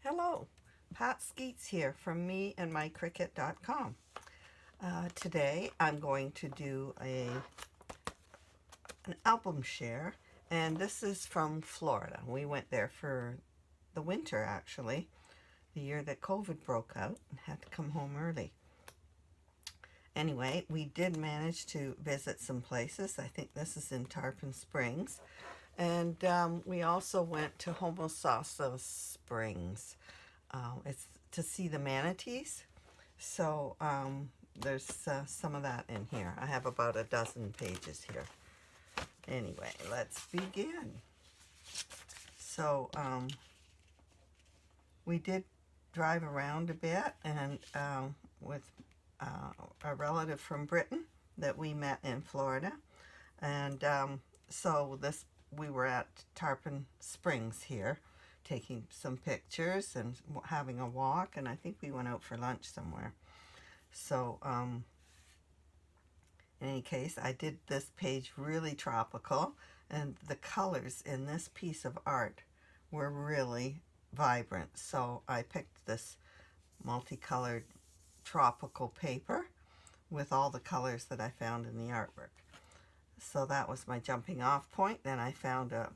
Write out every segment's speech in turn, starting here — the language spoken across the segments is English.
Hello, Pat Skeets here from me and my Cricut.com. Today I'm going to do an album share, and this is from Florida. We went there for the winter, actually, the year that COVID broke out and had to come home early. Anyway, we did manage to visit some places. I think this is in Tarpon Springs. And we also went to Homosassa Springs. It's to see the manatees. So there's some of that in here. I have about a dozen pages here. Anyway, let's begin. So we did drive around a bit, and with a relative from Britain that we met in Florida. And so we were at Tarpon Springs here, taking some pictures and having a walk, and I think we went out for lunch somewhere. So in any case, I did this page really tropical, and the colors in this piece of art were really vibrant. So I picked this multicolored tropical paper with all the colors that I found in the artwork. So that was my jumping off point. Then I found a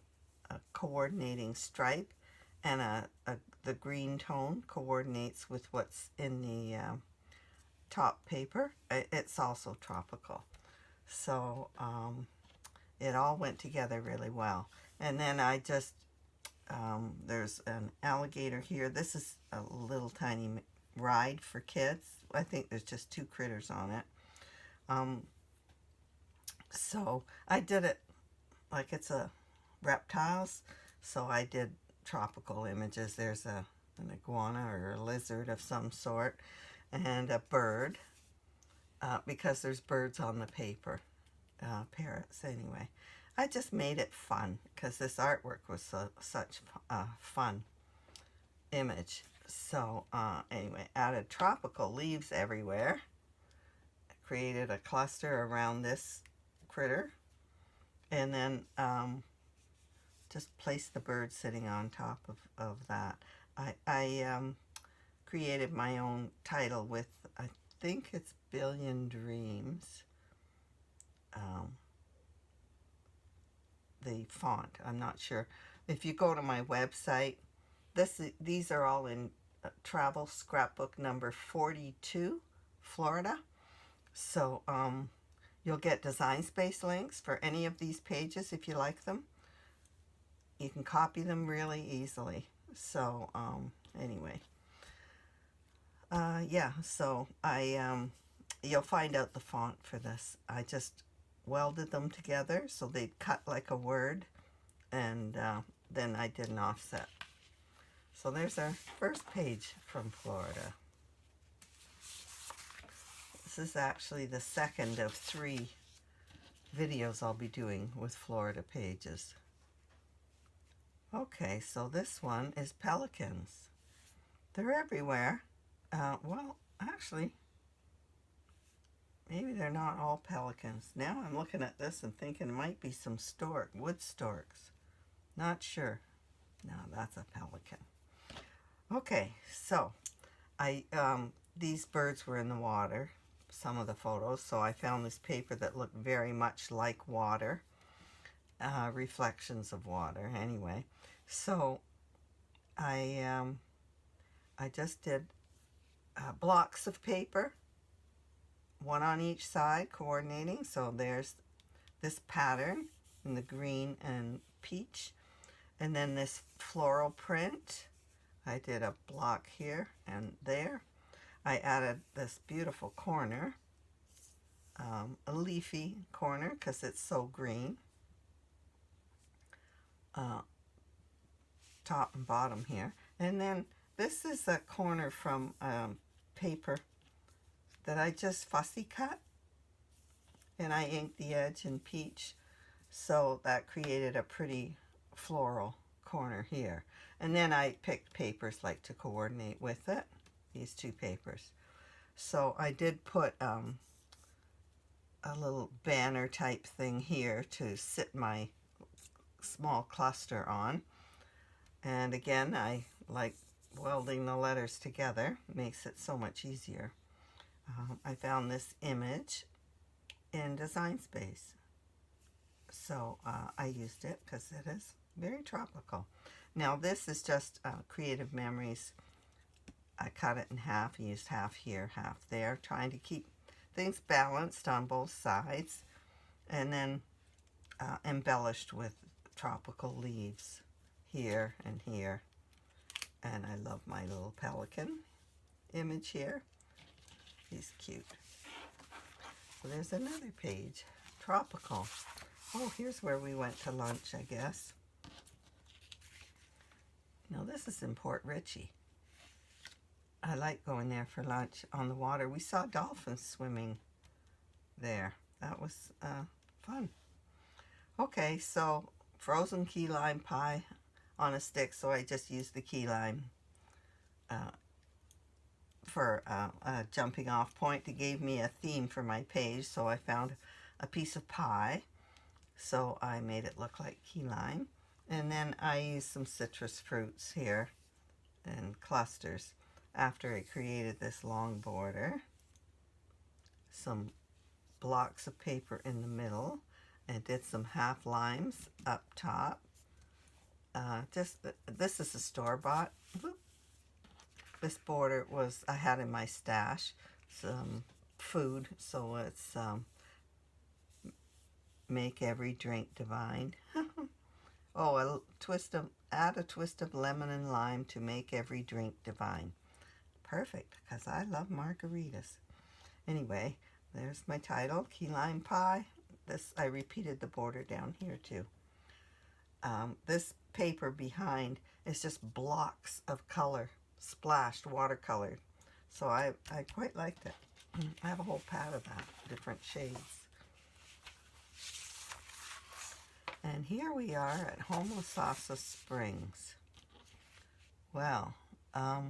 coordinating stripe, and the green tone coordinates with what's in the top paper. It's also tropical. So it all went together really well. And then I just, there's an alligator here. This is a little tiny ride for kids. I think there's just 2 critters on it. So I did it like it's a reptiles. So I did tropical images. There's an iguana or a lizard of some sort, and a bird, because there's birds on the paper, parrots anyway. I just made it fun because this artwork was such a fun image. So anyway, added tropical leaves everywhere. Created a cluster around this critter, and then just placed the bird sitting on top of that. I created my own title with, I think it's Billion Dreams, the font. I'm not sure. If you go to my website, these are all in travel scrapbook number 42, Florida. So you'll get design space links for any of these pages if you like them. You can copy them really easily. So anyway, yeah, so you'll find out the font for this. I just welded them together so they'd cut like a word, and then I did an offset. So there's our first page from Florida. This is actually the second of 3 videos I'll be doing with Florida pages. Okay, so this one is pelicans. They're everywhere. Well, actually, maybe they're not all pelicans. Now I'm looking at this and thinking it might be some wood storks. Not sure. No, that's a pelican. Okay, so these birds were in the water, some of the photos, so I found this paper that looked very much like water, reflections of water anyway. So I just did blocks of paper, 1 on each side, coordinating. So there's this pattern in the green and peach, and then this floral print. I did a block here and there. I added this beautiful corner, a leafy corner because it's so green, top and bottom here. And then this is a corner from paper that I just fussy cut, and I inked the edge in peach, so that created a pretty floral corner here. And then I picked papers like to coordinate with it, these 2 papers. So I did put a little banner type thing here to sit my small cluster on. And again, I like welding the letters together makes it so much easier. I found this image in Design Space, so I used it because it is very tropical. Now this is just Creative Memories. I cut it in half, used half here, half there, trying to keep things balanced on both sides, and then embellished with tropical leaves here and here. And I love my little pelican image here. He's cute. So there's another page, tropical. Oh, here's where we went to lunch, I guess. Now this is in Port Richey. I like going there for lunch on the water. We saw dolphins swimming there. That was fun. Okay, so frozen key lime pie on a stick, so I just used the key lime for a jumping off point. It gave me a theme for my page, so I found a piece of pie, so I made it look like key lime. And then I used some citrus fruits here in clusters after I created this long border. Some blocks of paper in the middle, and did some half limes up top. This is a store-bought. This border was I had in my stash, some food, so it's make every drink divine. Oh, add a twist of lemon and lime to make every drink divine. Perfect, because I love margaritas. Anyway, there's my title, Key Lime Pie. I repeated the border down here too. This paper behind is just blocks of color, splashed, watercolored. So I quite liked it. I have a whole pad of that, different shades. And here we are at Homosassa Springs. Well, I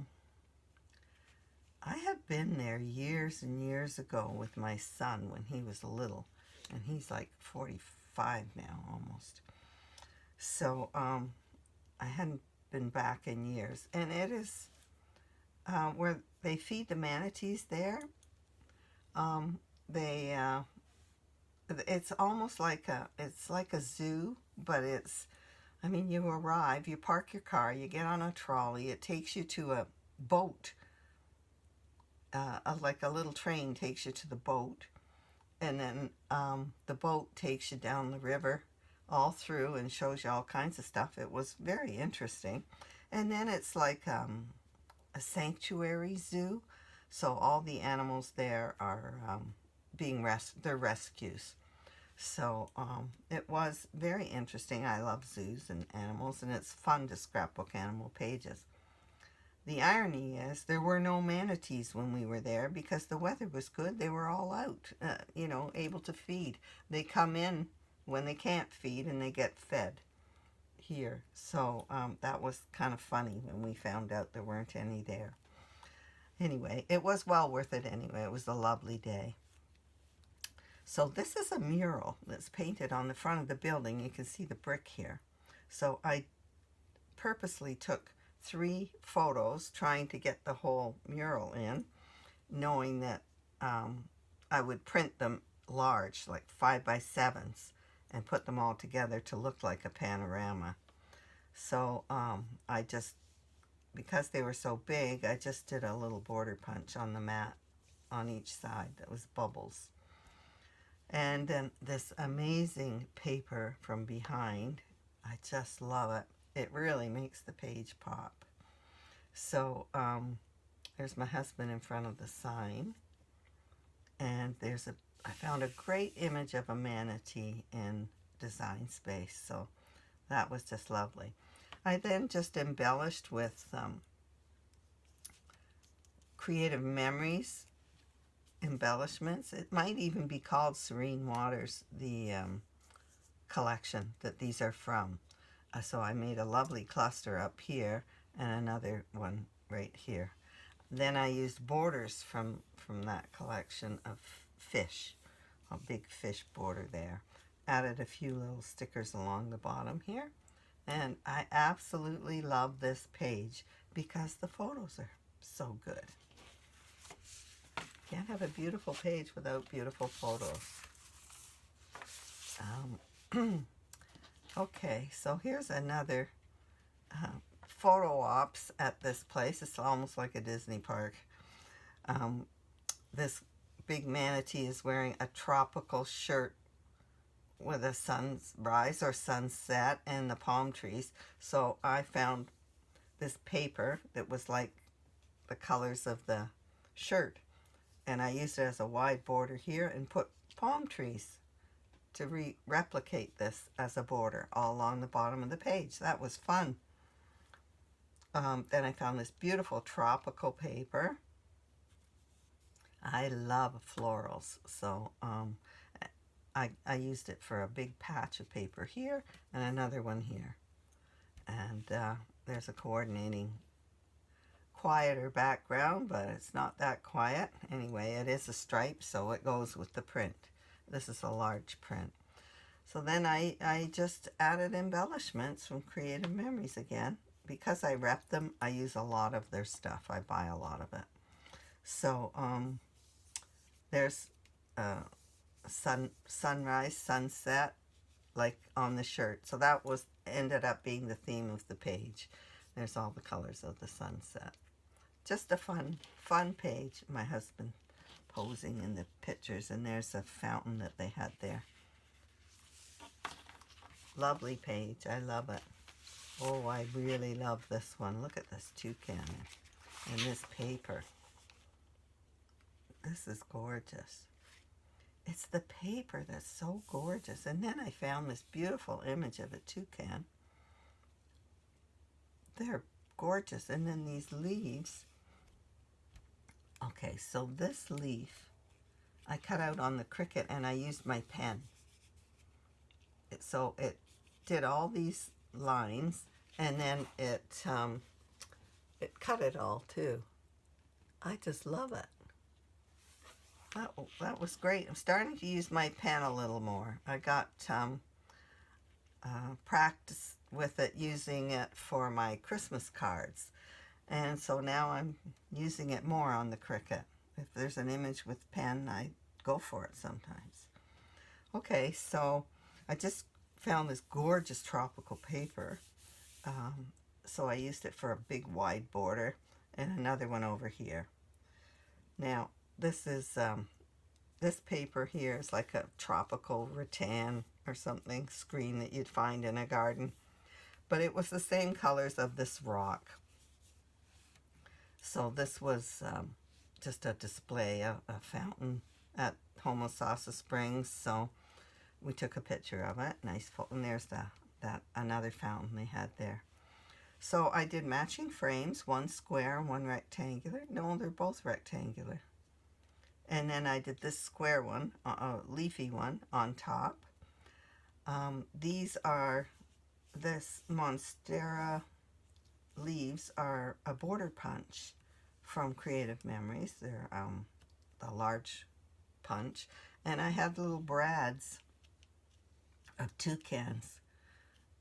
have been there years and years ago with my son when he was little, and he's like 45 now almost. So I hadn't been back in years, and it is where they feed the manatees there. It's almost like a zoo, but I mean, you arrive, you park your car, you get on a trolley, it takes you to a boat, like a little train takes you to the boat, and then the boat takes you down the river all through and shows you all kinds of stuff. It was very interesting. And then it's like a sanctuary zoo, so all the animals there are they're rescues. So it was very interesting. I love zoos and animals, and it's fun to scrapbook animal pages. The irony is there were no manatees when we were there because the weather was good. They were all out, able to feed. They come in when they can't feed, and they get fed here. So that was kind of funny when we found out there weren't any there. Anyway, it was well worth it anyway. It was a lovely day. So this is a mural that's painted on the front of the building. You can see the brick here. So I purposely took 3 photos trying to get the whole mural in, knowing that I would print them large, like 5x7s, and put them all together to look like a panorama. So because they were so big, I just did a little border punch on the mat on each side that was bubbles. And then this amazing paper from behind. I just love it. It really makes the page pop. So there's my husband in front of the sign. And I found a great image of a manatee in Design Space. So that was just lovely. I then just embellished with Creative Memories embellishments. It might even be called Serene Waters, the collection that these are from. So I made a lovely cluster up here and another one right here. Then I used borders from that collection of fish, a big fish border there. Added a few little stickers along the bottom here, And I absolutely love this page because the photos are so good. Can't have a beautiful page without beautiful photos. Okay, so here's another photo ops at this place. It's almost like a Disney park. This big manatee is wearing a tropical shirt with a sunrise or sunset and the palm trees. So I found this paper that was like the colors of the shirt, and I used it as a wide border here and put palm trees to replicate this as a border all along the bottom of the page. That was fun. Then I found this beautiful tropical paper. I love florals, so I used it for a big patch of paper here and another one here. And there's a coordinating quieter background, but it's not that quiet. Anyway, it is a stripe, so it goes with the print. This is a large print. So then I just added embellishments from Creative Memories again. Because I rep them, I use a lot of their stuff. I buy a lot of it. So there's sunrise, sunset, like on the shirt. So that ended up being the theme of the page. There's all the colors of the sunset. Just a fun page. My husband posing in the pictures, and there's a fountain that they had there. Lovely page. I love it. Oh, I really love this one. Look at this toucan and this paper. This is gorgeous. It's the paper that's so gorgeous. And then I found this beautiful image of a toucan. They're gorgeous. And then these leaves. Okay, so this leaf I cut out on the Cricut and I used my pen. So it did all these lines, and then it cut it all too. I just love it. That was great. I'm starting to use my pen a little more. I got practice with it, using it for my Christmas cards. And so now I'm using it more on the Cricut. If there's an image with pen, I go for it sometimes. Okay, so I just found this gorgeous tropical paper. So I used it for a big wide border, and another one over here. Now, this is this paper here is like a tropical rattan or something screen that you'd find in a garden. But it was the same colors of this rock. So this was just a display, a fountain at Homosassa Springs. So we took a picture of it. Nice, and there's that another fountain they had there. So I did matching frames, one square and one rectangular. No, they're both rectangular. And then I did this square one, a leafy one on top. This Monstera leaves are a border punch from Creative Memories. They're a large punch. And I had little brads of toucans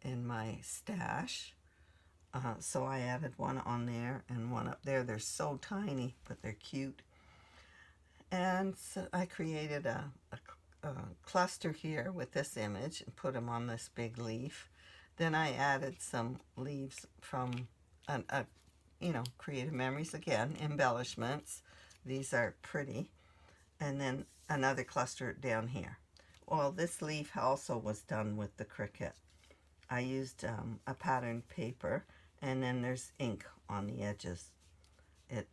in my stash. So I added one on there and one up there. They're so tiny, but they're cute. And so I created a cluster here with this image and put them on this big leaf. Then I added some leaves from, Creative Memories again, embellishments. These are pretty. And then another cluster down here. Well, this leaf also was done with the Cricut. I used a patterned paper, and then there's ink on the edges. It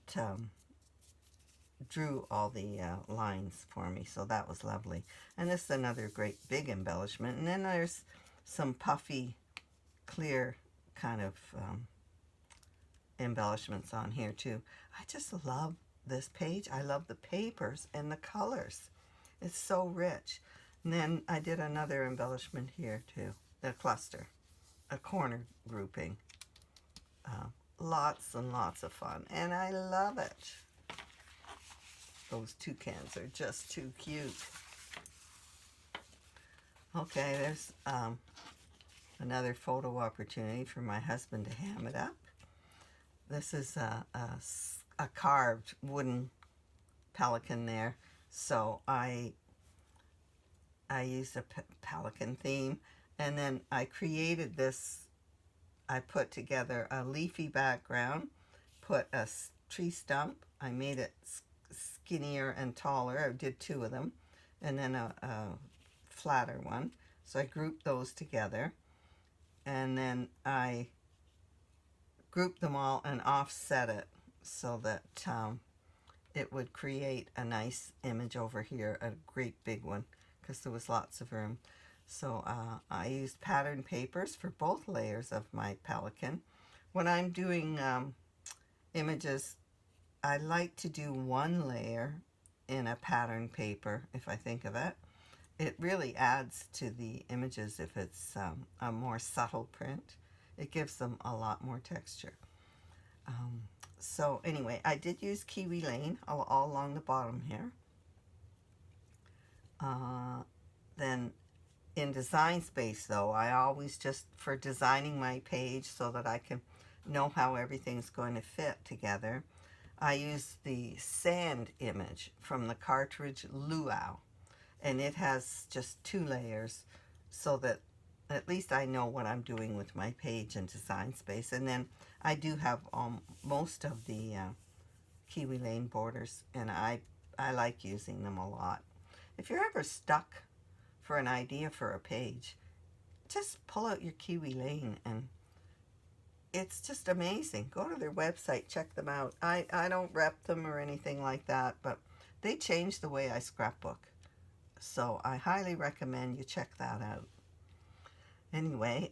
drew all the lines for me, so that was lovely. And this is another great big embellishment. And then there's some puffy, clear kind of embellishments on here too. I just love this page. I love the papers and the colors. It's so rich. And then I did another embellishment here too, the cluster, a corner grouping. Lots and lots of fun, and I love it. Those toucans are just too cute. Okay, there's another photo opportunity for my husband to ham it up. This is a carved wooden pelican there. So I used a pelican theme, and then I created this. I put together a leafy background, put a tree stump. I made it skinnier and taller. I did two of them, and then a flatter one. So I grouped those together, and then I grouped them all and offset it so that it would create a nice image over here, a great big one, because there was lots of room. So I used pattern papers for both layers of my pelican. When I'm doing images, I like to do one layer in a pattern paper, if I think of it. It really adds to the images if it's a more subtle print. It gives them a lot more texture. So anyway, I did use Kiwi Lane all along the bottom here. Then in Design Space, though, I always just, for designing my page so that I can know how everything's going to fit together, I use the sand image from the cartridge Luau. And it has just 2 layers so that at least I know what I'm doing with my page in Design Space. And then I do have most of the Kiwi Lane borders, and I like using them a lot. If you're ever stuck for an idea for a page, just pull out your Kiwi Lane, and it's just amazing. Go to their website, check them out. I don't rep them or anything like that, but they changed the way I scrapbook. So I highly recommend you check that out. Anyway,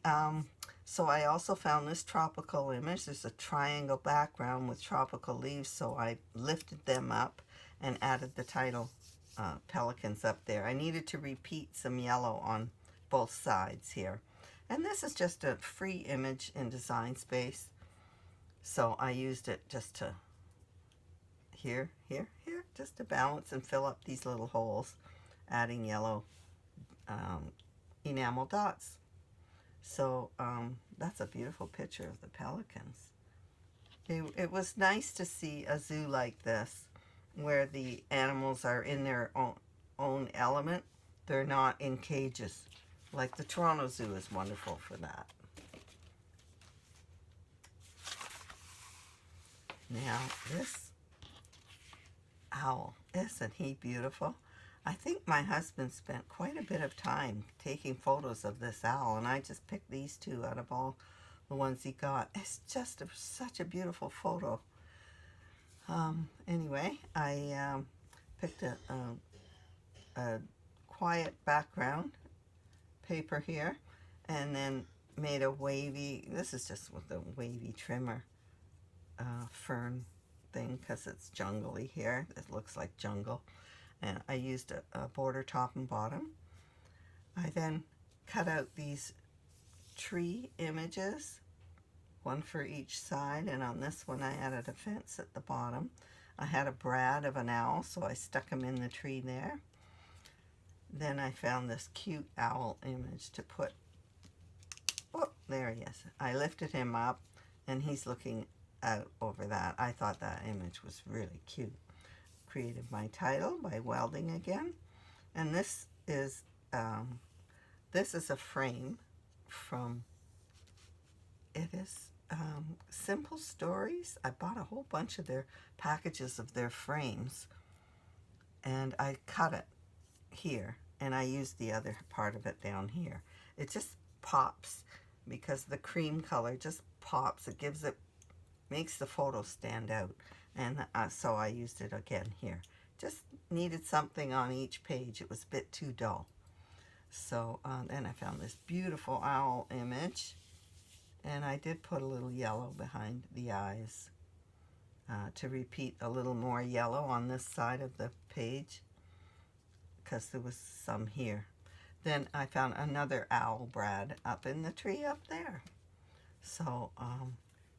so I also found this tropical image. There's a triangle background with tropical leaves, so I lifted them up and added the title pelicans up there. I needed to repeat some yellow on both sides here. And this is just a free image in Design Space. So I used it just to here, just to balance and fill up these little holes, adding yellow enamel dots. So that's a beautiful picture of the pelicans. It was nice to see a zoo like this, where the animals are in their own element. They're not in cages. Like the Toronto Zoo is wonderful for that. Now this owl, isn't he beautiful? I think my husband spent quite a bit of time taking photos of this owl, and I just picked these 2 out of all the ones he got. It's just such a beautiful photo. Anyway, I picked a quiet background paper here, and then made a wavy, this is just with a wavy trimmer fern thing, because it's jungly here. It looks like jungle. And I used a border top and bottom. I then cut out these tree images, one for each side, and on this one I added a fence at the bottom. I had a brad of an owl, so I stuck him in the tree there. Then I found this cute owl image to put, oh, there he is. I lifted him up, and he's looking out over that. I thought that image was really cute. Created my title by welding again, and this is a frame from, it is Simple Stories. I bought a whole bunch of their packages of their frames, and I cut it here, and I used the other part of it down here. It just pops because the cream color just pops. It gives it, makes the photo stand out. And so I used it again here. Just needed something on each page. It was a bit too dull. So then I found this beautiful owl image. And I did put a little yellow behind the eyes to repeat a little more yellow on this side of the page, because there was some here. Then I found another owl brad up in the tree up there. So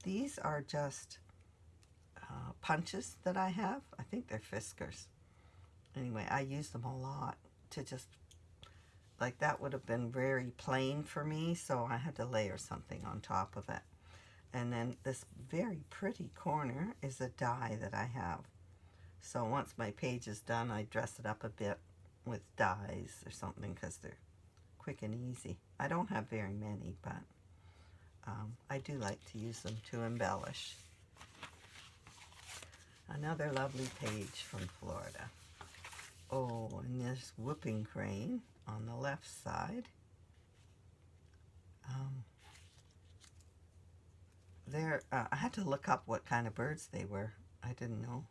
these are just punches that I have. I think they're Fiskars. Anyway, I use them a lot to just Like that would have been very plain for me, so I had to layer something on top of it. And then this very pretty corner is a die that I have. So once my page is done, I dress it up a bit with dies or something because they're quick and easy. I don't have very many, but I do like to use them to embellish. Another lovely page from Florida. Oh, and there's whooping crane on the left side. I had to look up what kind of birds they were. I didn't know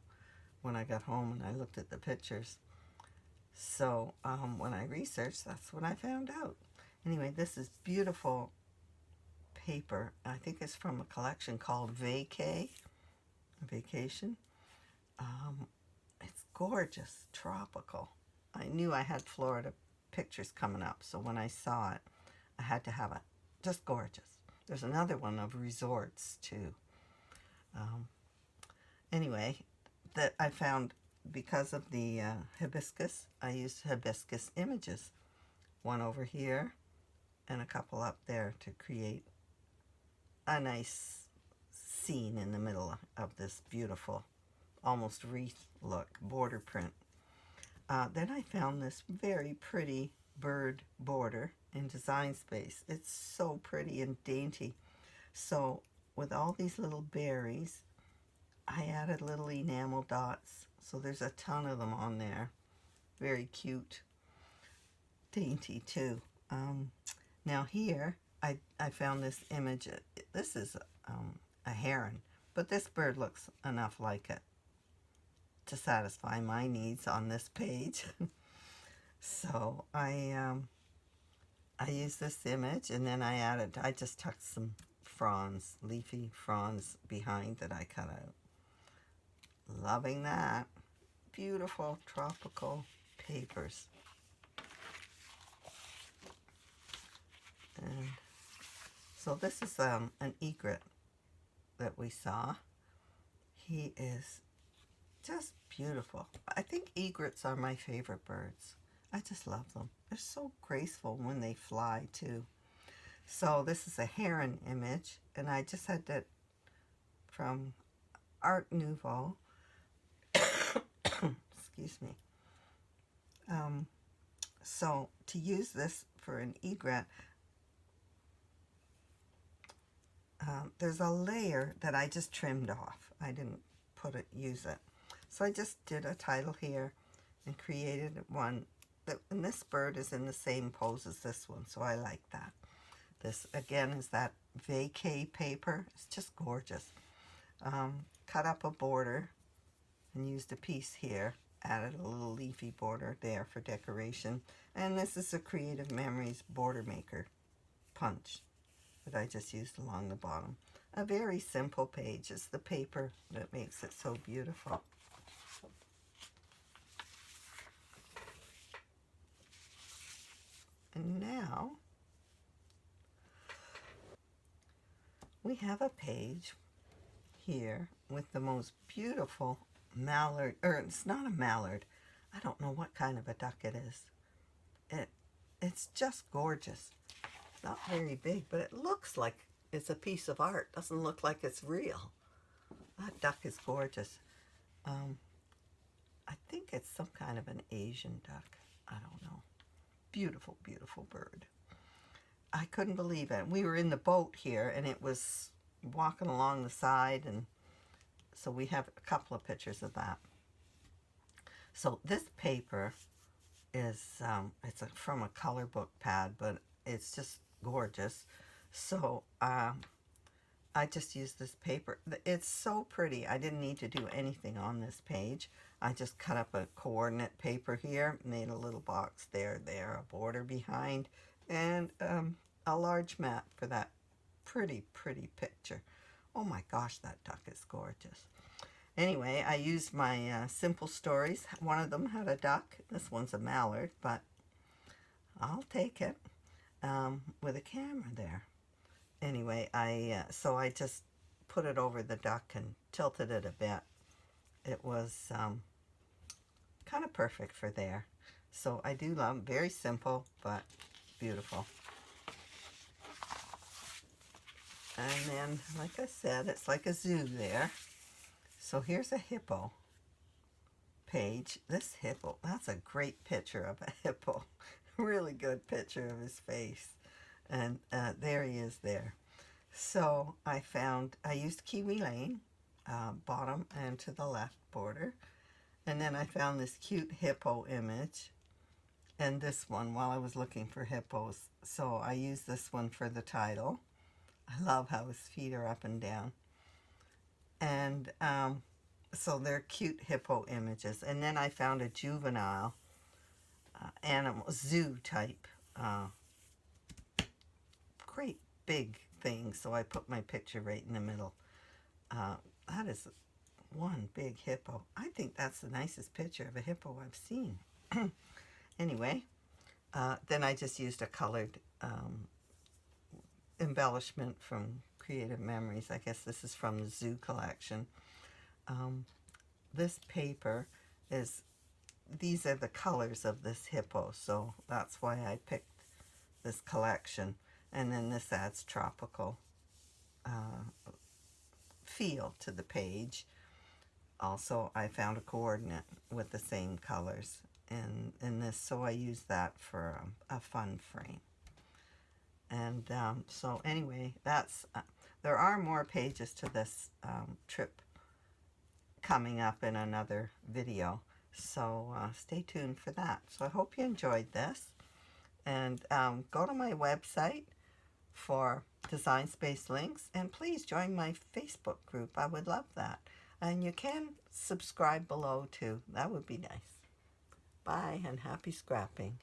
when I got home and I looked at the pictures. So when I researched, that's what I found out. Anyway, this is beautiful paper. I think it's from a collection called Vacation. It's gorgeous, tropical. I knew I had Florida pictures coming up, so when I saw it, I had to have it. Just gorgeous. There's another one of resorts too. Anyway, that I found because of the hibiscus. I used hibiscus images, one over here and a couple up there to create a nice scene in the middle of this beautiful, almost wreath look border print. Then I found this very pretty bird border in Design Space. It's so pretty and dainty. So with all these little berries, I added little enamel dots. So there's a ton of them on there. Very cute. Dainty too. Now here, I found this image. This is a heron, but this bird looks enough like it to satisfy my needs on this page. So I used this image, and then I just tucked some fronds, leafy fronds behind that I cut out. Loving that. Beautiful tropical papers. And so this is an egret that we saw. He is just beautiful. I think egrets are my favorite birds. I just love them. They're so graceful when they fly too. So this is a heron image, and I just had that from Art Nouveau. Excuse me. So to use this for an egret, there's a layer that I just trimmed off. I didn't use it. So I just did a title here and created one. And this bird is in the same pose as this one, so I like that. This, again, is that vacay paper. It's just gorgeous. Cut up a border and used a piece here. Added a little leafy border there for decoration. And this is a Creative Memories Border Maker punch that I just used along the bottom. A very simple page. It's the paper that makes it so beautiful. And now we have a page here with the most beautiful mallard, or it's not a mallard. I don't know what kind of a duck it is. It's just gorgeous. It's not very big, but it looks like it's a piece of art. Doesn't look like it's real. That duck is gorgeous. I think it's some kind of an Asian duck. I don't know. Beautiful, beautiful bird. I couldn't believe it. We were in the boat here, and it was walking along the side, and so we have a couple of pictures of that. So this paper is from a color book pad, but it's just gorgeous. So I just used this paper. It's so pretty. I didn't need to do anything on this page. I just cut up a coordinate paper here, made a little box there, a border behind, and a large mat for that pretty, pretty picture. Oh my gosh, that duck is gorgeous. Anyway, I used my simple stories. One of them had a duck. This one's a mallard, but I'll take it with a camera there. Anyway, so I just put it over the duck and tilted it a bit. It was kind of perfect for there. So I do love, very simple, but beautiful. And then, like I said, it's like a zoo there. So here's a hippo page. This hippo, that's a great picture of a hippo. Really good picture of his face. And there he is there. So I used Kiwi Lane, bottom and to the left border. And then I found this cute hippo image and this one while I was looking for hippos. So I used this one for the title. I love how his feet are up and down. And so they're cute hippo images. And then I found a juvenile animal, zoo type, great big thing. So I put my picture right in the middle. That is one big hippo. I think that's the nicest picture of a hippo I've seen. Anyway, then I just used a colored embellishment from Creative Memories. I guess this is from the zoo collection. This paper is, these are the colors of this hippo, so that's why I picked this collection. And then this adds tropical feel to the page. Also, I found a coordinate with the same colors in this, so I used that for a fun frame. And so anyway, that's there are more pages to this trip coming up in another video, so stay tuned for that. So I hope you enjoyed this, and go to my website for Design Space links, and please join my Facebook group. I would love that. And you can subscribe below too. That would be nice. Bye and happy scrapping.